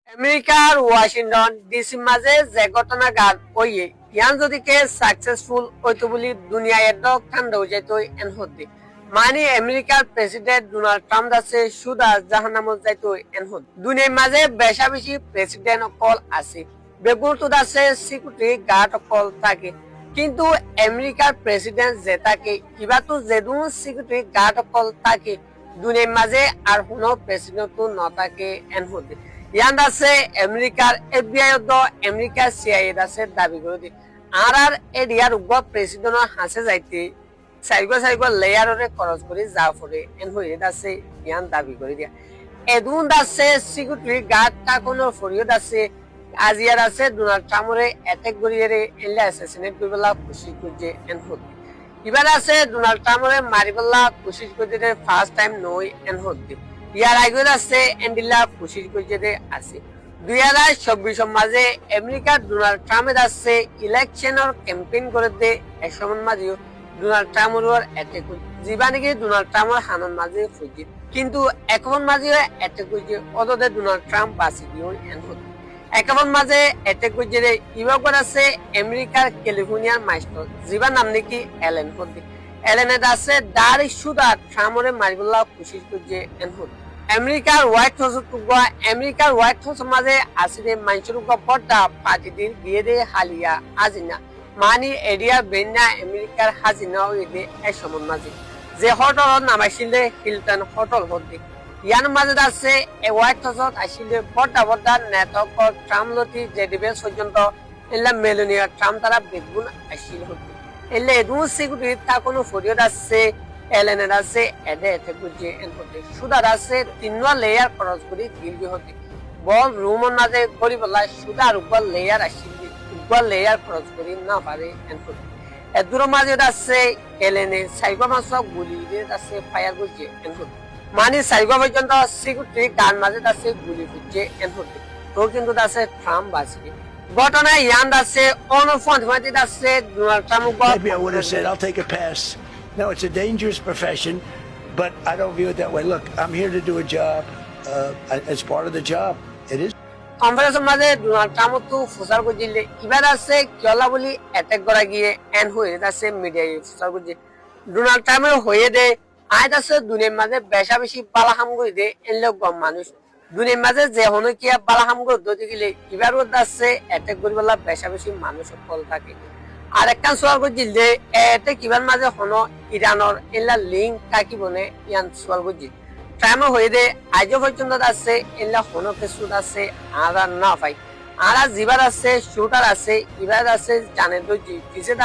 আমেরিকার Washington DC মাঝে যে ঘটনা গার ওইয়ে ইয়ান যদি কে সাকসেসফুল হইতো বলি দুনিয়া এডক ঠান্ডা হয়ে যাইতো এন হতে মানে আমেরিকার প্রেসিডেন্ট ডোনাল্ড ট্রাম্প আছে সুদা জাহান্নামত যাইতো এন হত দুনিয়ার মাঝে বেশা বেশি প্রেসিডেন্ট কল আছে বেগুন আছে সিকিউরিটি গার্ড কল থাকে কিন্তু আমেরিকার প্রেসিডেন্ট যে থাকে ইবা তো যেদুন সিকিউরিটি গার্ড কল থাকে দুনিয়ার মাঝে আর কোনো প্রেসিডেন্ট তো ন থাকে এন হতে ইয়ান আছে আমেরিকার এফবিআই আমেরিকার সিআইএ আছে দাবি করে দি আর এরিয়ার উপ প্রেসিডেন্ট হাসে যাইতে সাইগো লেয়ারে খরচ করে যা পড়ে এন হয়ে আছে ইয়ান দাবি করে দিয়া এদুন আছে সিকিউরিটি গার্ড তা কোনো ফরিয়দ আছে আজিয়ার আছে ডোনাল্ড ট্রাম্পরে অ্যাটাক করিয়ে এলে অ্যাসাসিনেট করিবলা খুশি করছে এন হতে এবার আছে ডোনাল্ড ট্রাম্পরে মারিবলা খুশি করতে ফার্স্ট টাইম নই এন হতে ইয়ার আগে আছে এন্ডিলা খুশি করতে আছে 2024 মাঝে আমেরিকার ডোনাল্ড ট্রাম্প আছে ইলেকশনের ক্যাম্পেইন করে দে একসময় মাঝে ডোনাল্ড ট্রাম্পের অ্যাটাক জীবা নাকি ডোনাল্ড ট্রাম্পের হানন মাঝে ফুজি কিন্তু এখন মাঝে অ্যাটাক করছে অদতে ডোনাল্ড ট্রাম্প বাঁচি দিও এন হতে এখন মাঝে অ্যাটাক করছে ইউরোপের আছে আমেরিকার ক্যালিফোর্নিয়ার মাস্টার জীবা নাম নাকি এলেন হতে এলেনের আছে দার সুদা ট্রাম্পরে মারিবলা খুশি করছে এন হতে আমেরিকার হোয়াইট হাউস মাঝে আসলে মানুষের বড়টা পার্টিদের দিয়ে দে হালিয়া আজিনা মানি এরিয়া বেন্যা আমেরিকার হাজিনা হইলে এক সময় মাঝে যে হোটেল নামাইছিলে হিলটন হোটেল হতে ইয়ান মাঝে আছে হোয়াইট হাউসত আসলে বড়টা নেতক ট্রাম্প লতি যে দিবে পর্যন্ত এলা মেলোনিয়া ট্রাম্প তারা বেগুন আসিল হতে এলে এদুন সিকিউরিটি তা কোনো ফরিয়দ আছে এলেনের আছে এডে এতে গুজে এন হতে সুদার আছে তিনটা লেয়ার খরচ করে গিলবি হতে বল রুমের মাঝে করিবলা সুদার উপর লেয়ার আসিল উপর লেয়ার খরচ করি না পারে এন হতে এদুর মাঝে আছে এলেনে সাইবা মাছ গুলি আছে ফায়ার গুজে এন হতে মানে সাইবা পর্যন্ত সিকিউরিটি গান মাঝে আছে গুলি গুজে এন হতে তো কিন্তু আছে ট্রাম্প বাঁচবে ঘটনা ইয়ান আছে অনফন্ট মাঝে আছে Donald Trump maybe I would have said I'll take a pass. No, it's a dangerous profession, but I don't view it that way. Look, I'm here to do a job. As part of the job, it is. কনফারেন্সের মাঝে Donald Trump তো ফুসার করছিলে এবার আছে কেলা বলি attack করা গিয়ে এন হয়ে আছে মিডিয়ায় ফুসার করছে ডোনাল্ড ট্রাম্পের হয়ে দে আজ আছে দুনিয়ার মাঝে বেশা বেশি বালাহাম করে দে এনলে গম মানুষ দুনিয়ার মাঝে যে হনো কি বালাহাম করে দিতে গেলে এবার আছে অ্যাটাক করিবেলা বেশা বেশি মানুষ ফল থাকে আর একটা সোয়াল করছিল যে এতে কিবার মাঝে হনো ইরানের এলা লিঙ্ক কাকি বনে ইয়ান সোয়াল করছিল ট্রাম্প হয়ে দে আজও পর্যন্ত আছে এলা হনো কিছু আছে আর না পাই আর জিবার আছে শুটার আছে ইবার আছে জানে তো জি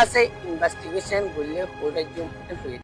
আছে ইনভেস্টিগেশন বললে হয়ে